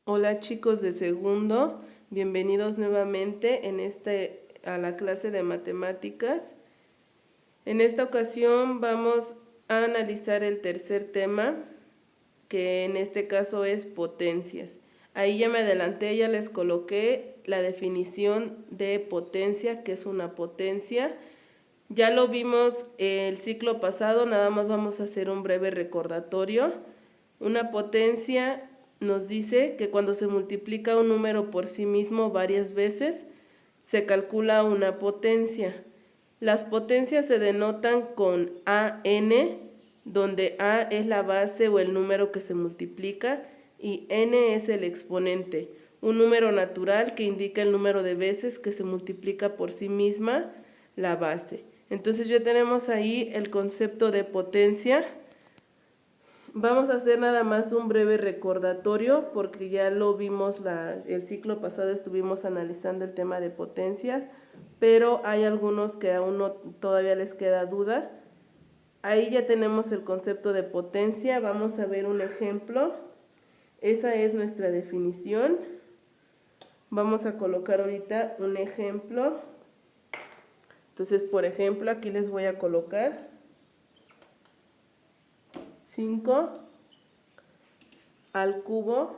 Hola chicos de segundo, bienvenidos nuevamente a la clase de matemáticas. En esta ocasión vamos a analizar el tercer tema, que en este caso es potencias. Ahí ya me adelanté, ya les coloqué la definición de potencia, que es una potencia. Ya lo vimos el ciclo pasado, nada más vamos a hacer un breve recordatorio. Una potencia nos dice que cuando se multiplica un número por sí mismo varias veces, se calcula una potencia. Las potencias se denotan con AN, donde A es la base o el número que se multiplica y N es el exponente, un número natural que indica el número de veces que se multiplica por sí misma la base. Entonces ya tenemos ahí el concepto de potencia. Vamos a hacer nada más un breve recordatorio porque ya lo vimos el ciclo pasado, estuvimos analizando el tema de potencia, pero hay algunos que aún no todavía les queda duda. Ahí ya tenemos el concepto de potencia, vamos a ver un ejemplo. Esa es nuestra definición. Vamos a colocar ahorita un ejemplo. Entonces, por ejemplo, aquí les voy a colocar 5 al cubo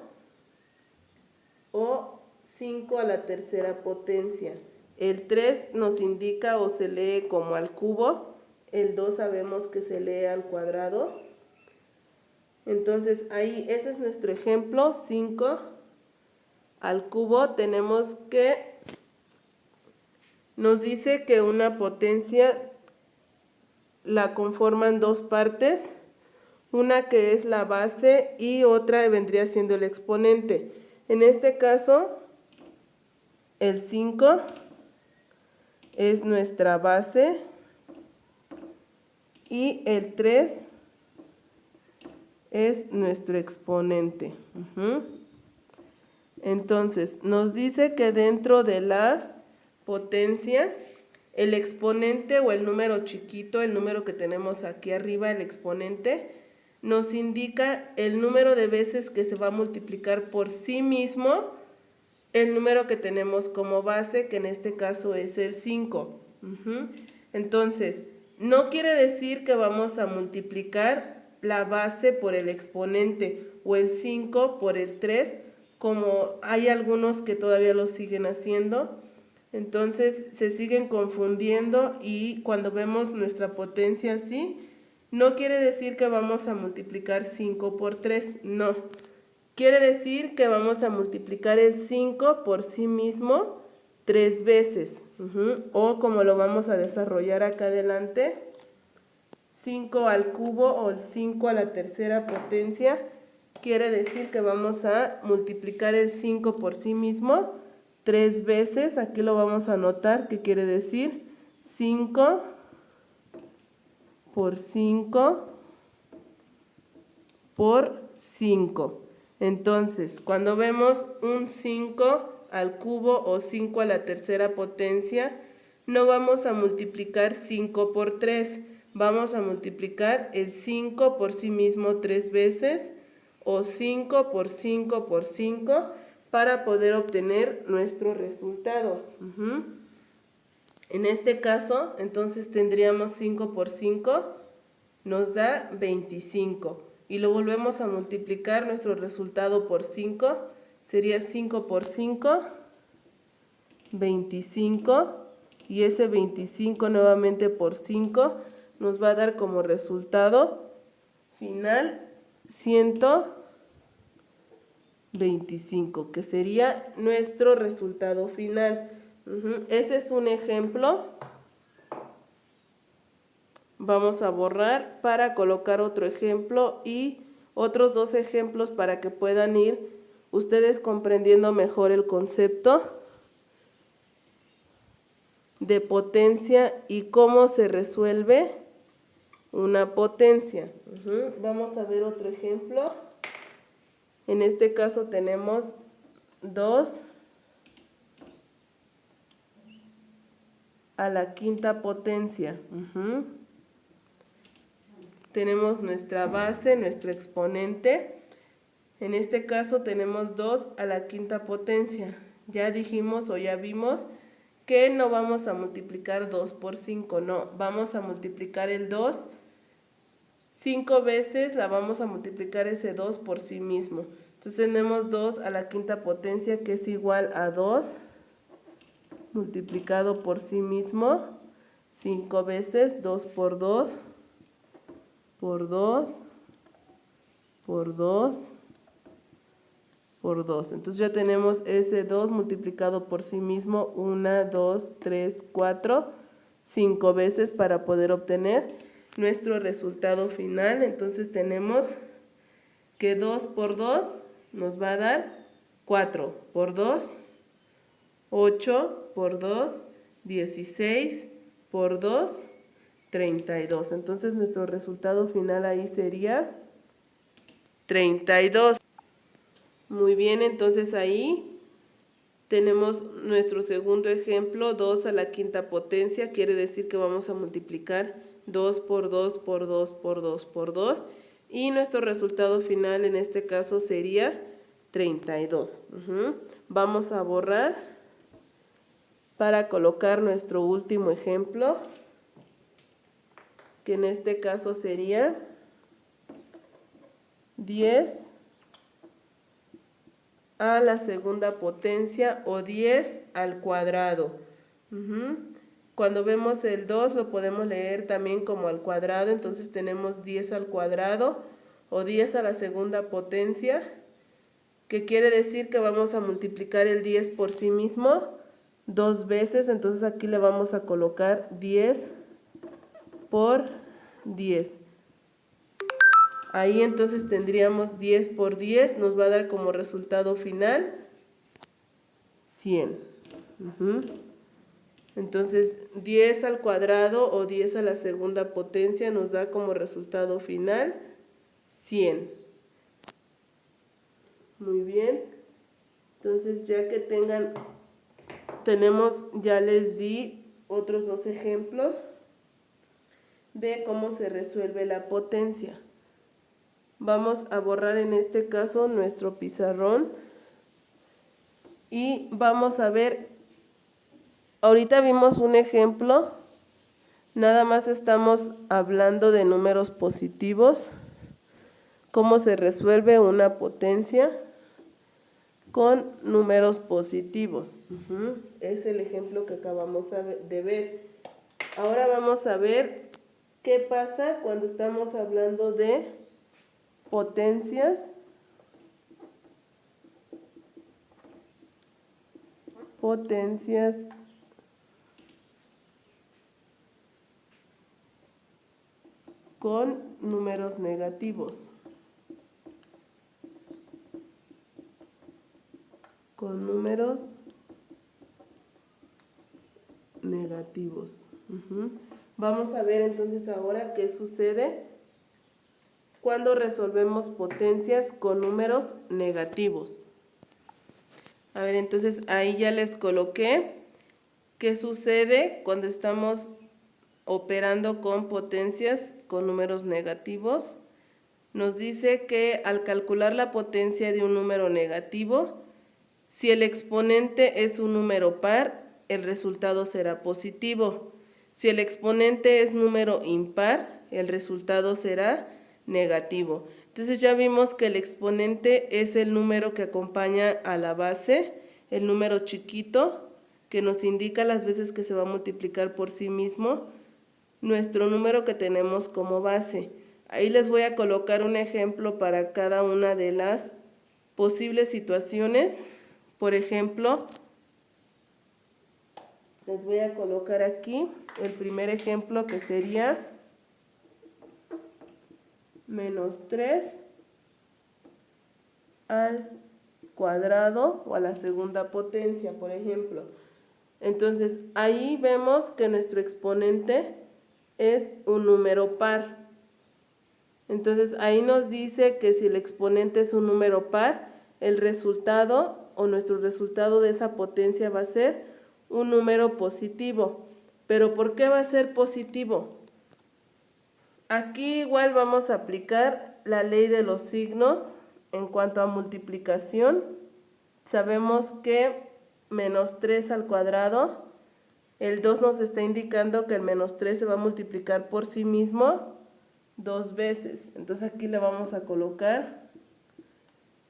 o 5 a la tercera potencia. El 3 nos indica o se lee como al cubo, el 2 sabemos que se lee al cuadrado. Entonces ahí, ese es nuestro ejemplo, 5 al cubo. Tenemos que, nos dice que una potencia la conforman dos partes, una que es la base y otra vendría siendo el exponente. En este caso, el 5 es nuestra base y el 3 es nuestro exponente. Entonces, nos dice que dentro de la potencia, el exponente o el número chiquito, el número que tenemos aquí arriba, el exponente, nos indica el número de veces que se va a multiplicar por sí mismo el número que tenemos como base, que en este caso es el 5. Entonces, no quiere decir que vamos a multiplicar la base por el exponente o el 5 por el 3, como hay algunos que todavía lo siguen haciendo. Entonces se siguen confundiendo y cuando vemos nuestra potencia así, no quiere decir que vamos a multiplicar 5 por 3, no. Quiere decir que vamos a multiplicar el 5 por sí mismo 3 veces. O como lo vamos a desarrollar acá adelante, 5 al cubo o el 5 a la tercera potencia. Quiere decir que vamos a multiplicar el 5 por sí mismo 3 veces. Aquí lo vamos a anotar, que quiere decir 5 por 5 por 5. Entonces, cuando vemos un 5 al cubo o 5 a la tercera potencia, no vamos a multiplicar 5 por 3, vamos a multiplicar el 5 por sí mismo 3 veces o 5 por 5 por 5 para poder obtener nuestro resultado. En este caso, entonces tendríamos 5 por 5, nos da 25. Y lo volvemos a multiplicar, nuestro resultado por 5 sería 5 por 5, 25. Y ese 25 nuevamente por 5 nos va a dar como resultado final 125, que sería nuestro resultado final. Ese es un ejemplo. Vamos a borrar para colocar otro ejemplo y otros dos ejemplos para que puedan ir ustedes comprendiendo mejor el concepto de potencia y cómo se resuelve una potencia. Vamos a ver otro ejemplo. En este caso tenemos 2 a la quinta potencia. Tenemos nuestra base, nuestro exponente. En este caso tenemos 2 a la quinta potencia. Ya dijimos o ya vimos que no vamos a multiplicar 2 por 5, no, vamos a multiplicar el 2 5 veces, la vamos a multiplicar ese 2 por sí mismo. Entonces tenemos 2 a la quinta potencia que es igual a 2 multiplicado por sí mismo 5 veces, 2 por 2, por 2, por 2, por 2. Entonces ya tenemos ese 2 multiplicado por sí mismo 1, 2, 3, 4, 5 veces para poder obtener nuestro resultado final. Entonces tenemos que 2 por 2 nos va a dar 4 por 2, 8 por 2, 16 por 2, 32. Entonces nuestro resultado final ahí sería 32. Muy bien, entonces ahí tenemos nuestro segundo ejemplo, 2 a la quinta potencia, quiere decir que vamos a multiplicar 2 por 2 por 2 por 2 por 2 y nuestro resultado final en este caso sería 32. Vamos a borrar para colocar nuestro último ejemplo, que en este caso sería 10 a la segunda potencia o 10 al cuadrado. Cuando vemos el 2 lo podemos leer también como al cuadrado, entonces tenemos 10 al cuadrado o 10 a la segunda potencia, que quiere decir que vamos a multiplicar el 10 por sí mismo 2 veces, entonces aquí le vamos a colocar 10 por 10. Ahí entonces tendríamos 10 por 10, nos va a dar como resultado final 100. Entonces 10 al cuadrado o 10 a la segunda potencia nos da como resultado final 100. Muy bien. Entonces ya que tenemos, ya les di otros dos ejemplos de cómo se resuelve la potencia. Vamos a borrar en este caso nuestro pizarrón y vamos a ver, ahorita vimos un ejemplo, nada más estamos hablando de números positivos, cómo se resuelve una potencia con números positivos. Es el ejemplo que acabamos de ver. Ahora vamos a ver qué pasa cuando estamos hablando de potencias con números negativos. Con números negativos. Vamos a ver entonces ahora qué sucede cuando resolvemos potencias con números negativos. A ver, entonces ahí ya les coloqué qué sucede cuando estamos operando con potencias con números negativos. Nos dice que al calcular la potencia de un número negativo, si el exponente es un número par, el resultado será positivo. Si el exponente es número impar, el resultado será negativo. Entonces ya vimos que el exponente es el número que acompaña a la base, el número chiquito, que nos indica las veces que se va a multiplicar por sí mismo nuestro número que tenemos como base. Ahí les voy a colocar un ejemplo para cada una de las posibles situaciones. Por ejemplo, les voy a colocar aquí el primer ejemplo, que sería menos 3 al cuadrado o a la segunda potencia, por ejemplo. Entonces, ahí vemos que nuestro exponente es un número par. Entonces, ahí nos dice que si el exponente es un número par, el resultado o nuestro resultado de esa potencia va a ser un número positivo. ¿Pero por qué va a ser positivo? Aquí igual vamos a aplicar la ley de los signos en cuanto a multiplicación, sabemos que menos 3 al cuadrado, el 2 nos está indicando que el menos 3 se va a multiplicar por sí mismo 2 veces. Entonces aquí le vamos a colocar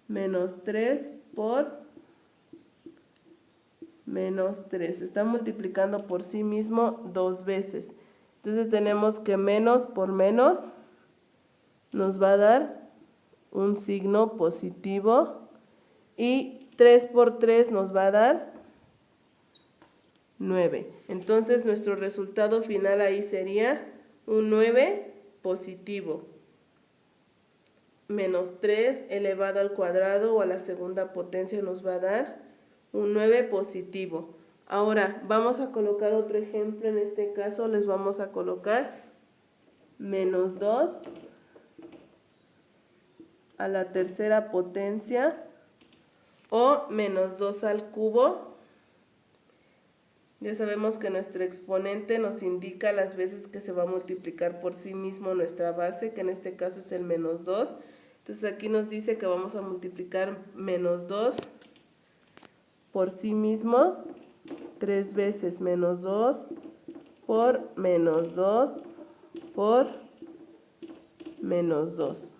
menos 3 por menos 3. Se está multiplicando por sí mismo 2 veces. Entonces tenemos que menos por menos nos va a dar un signo positivo y 3 por 3 nos va a dar 9. Entonces nuestro resultado final ahí sería un 9 positivo. Menos 3 elevado al cuadrado o a la segunda potencia nos va a dar un 9 positivo. Ahora vamos a colocar otro ejemplo. En este caso les vamos a colocar menos 2 a la tercera potencia o menos 2 al cubo. Ya sabemos que nuestro exponente nos indica las veces que se va a multiplicar por sí mismo nuestra base, que en este caso es el menos 2. Entonces aquí nos dice que vamos a multiplicar menos 2 por sí mismo 3 veces, menos 2 por menos 2 por menos 2.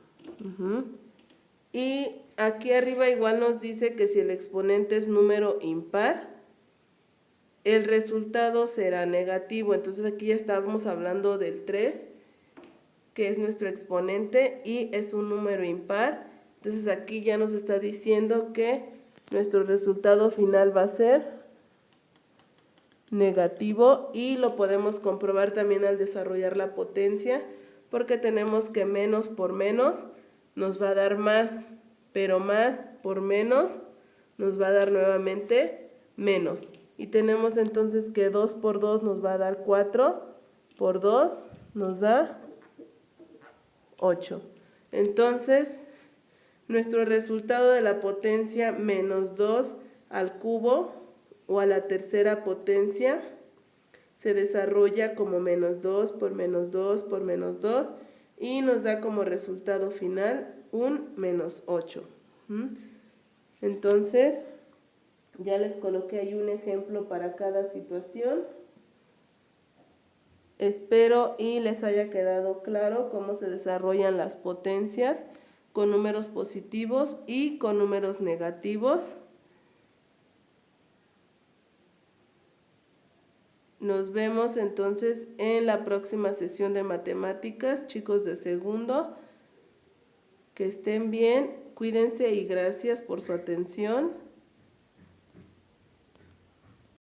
Y aquí arriba igual nos dice que si el exponente es número impar, el resultado será negativo. Entonces aquí ya estábamos hablando del 3, que es nuestro exponente y es un número impar. Entonces aquí ya nos está diciendo que nuestro resultado final va a ser negativo y lo podemos comprobar también al desarrollar la potencia, porque tenemos que menos por menos nos va a dar más, pero más por menos nos va a dar nuevamente menos. Y tenemos entonces que 2 por 2 nos va a dar 4, por 2 nos da 8. Entonces, nuestro resultado de la potencia menos 2 al cubo o a la tercera potencia se desarrolla como menos 2 por menos 2 por menos 2 y nos da como resultado final un menos 8. Entonces, ya les coloqué ahí un ejemplo para cada situación. Espero y les haya quedado claro cómo se desarrollan las potencias con números positivos y con números negativos. Nos vemos entonces en la próxima sesión de matemáticas, chicos de segundo. Que estén bien, cuídense y gracias por su atención.